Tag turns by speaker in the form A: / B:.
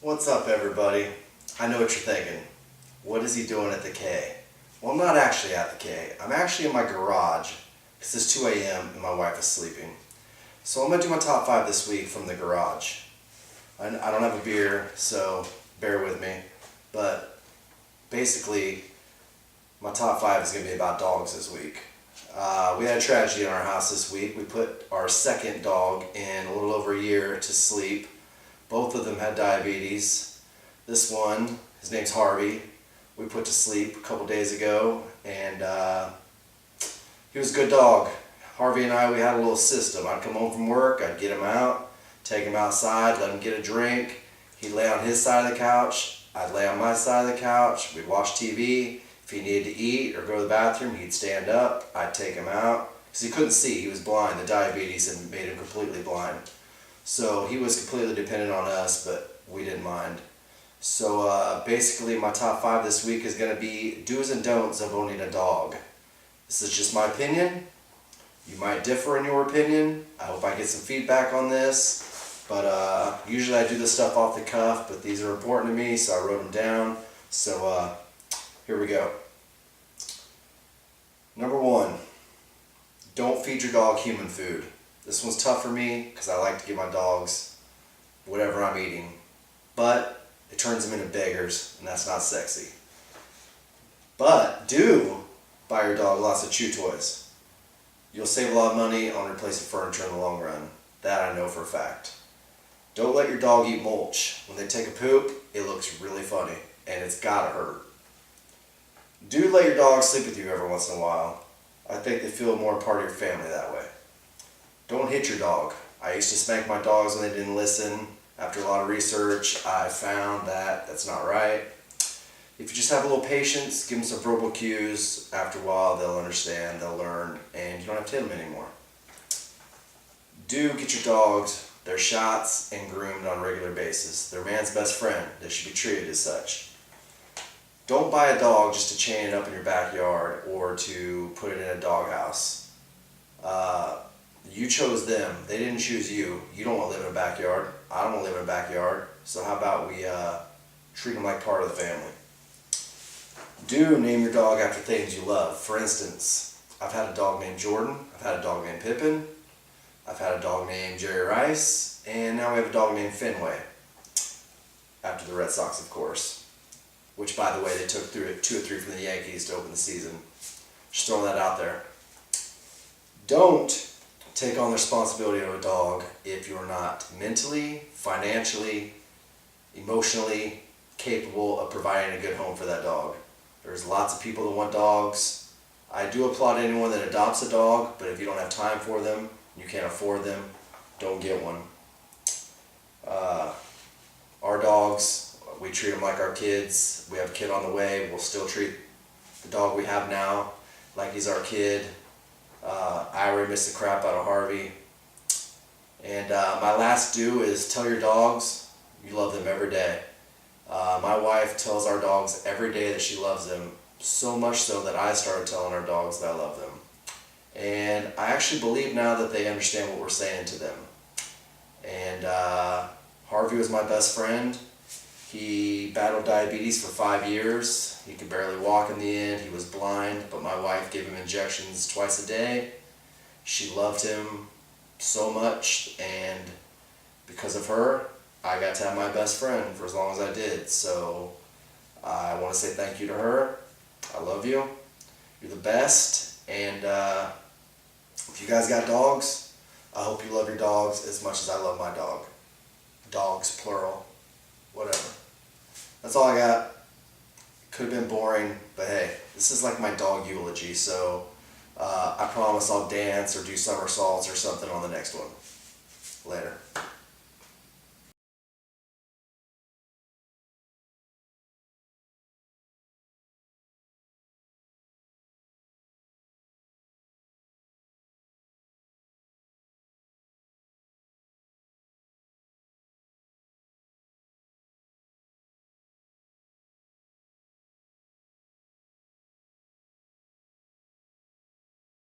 A: What's up, everybody? I know what you're thinking. What is he doing at the K? Well, I'm not actually at the K. I'm actually in my garage because it's 2 a.m. and my wife is sleeping. So I'm going to do my top 5 this week from the garage. I don't have a beer, so bear with me. But basically, my top 5 is going to be about dogs this week. We had a tragedy in our house this week. We put our second dog in a little over a year to sleep. Both of them had diabetes. This one, his name's Harvey, we put to sleep a couple days ago, and he was a good dog. Harvey and I, we had a little system. I'd come home from work, I'd get him out, take him outside, let him get a drink. He'd lay on his side of the couch, I'd lay on my side of the couch, we'd watch TV. If he needed to eat or go to the bathroom, he'd stand up, I'd take him out. Because he couldn't see, he was blind. The diabetes had made him completely blind. So he was completely dependent on us, but we didn't mind. So basically my top 5 this week is going to be do's and don'ts of owning a dog. This is just my opinion. You might differ in your opinion. I hope I get some feedback on this. But usually I do this stuff off the cuff, but these are important to me, so I wrote them down. So here we go. Number 1, don't feed your dog human food. This one's tough for me because I like to give my dogs whatever I'm eating, but it turns them into beggars, and that's not sexy. But do buy your dog lots of chew toys. You'll save a lot of money on replacing furniture in the long run. That I know for a fact. Don't let your dog eat mulch. When they take a poop, it looks really funny, and it's gotta hurt. Do let your dog sleep with you every once in a while. I think they feel more part of your family that way. Don't hit your dog. I used to spank my dogs when they didn't listen. After a lot of research, I found that that's not right. If you just have a little patience, give them some verbal cues, after a while they'll understand, they'll learn, and you don't have to hit them anymore. Do get your dogs their shots and groomed on a regular basis. They're man's best friend. They should be treated as such. Don't buy a dog just to chain it up in your backyard or to put it in a doghouse. You chose them. They didn't choose you. You don't want to live in a backyard. I don't want to live in a backyard. So how about we treat them like part of the family. Do name your dog after things you love. For instance, I've had a dog named Jordan. I've had a dog named Pippin. I've had a dog named Jerry Rice. And now we have a dog named Fenway. After the Red Sox, of course. Which, by the way, they took 2 or 3 from the Yankees to open the season. Just throwing that out there. Don't take on the responsibility of a dog if you're not mentally, financially, emotionally capable of providing a good home for that dog. There's lots of people that want dogs. I do applaud anyone that adopts a dog, but if you don't have time for them, you can't afford them, don't get one. Our dogs, we treat them like our kids. We have a kid on the way. We'll still treat the dog we have now like he's our kid. I already miss the crap out of Harvey. And my last do is tell your dogs you love them every day. My wife tells our dogs every day that she loves them, so much so that I started telling our dogs that I love them. And I actually believe now that they understand what we're saying to them. And Harvey was my best friend. He battled diabetes for 5 years. He could barely walk in the end. He was blind, but my wife gave him injections twice a day. She loved him so much, and because of her, I got to have my best friend for as long as I did. So I want to say thank you to her. I love you. You're the best. And if you guys got dogs, I hope you love your dogs as much as I love my dog. Dogs, plural, whatever. That's all I got. Could have been boring, but hey, this is like my dog eulogy, so I promise I'll dance or do somersaults or something on the next one. Later.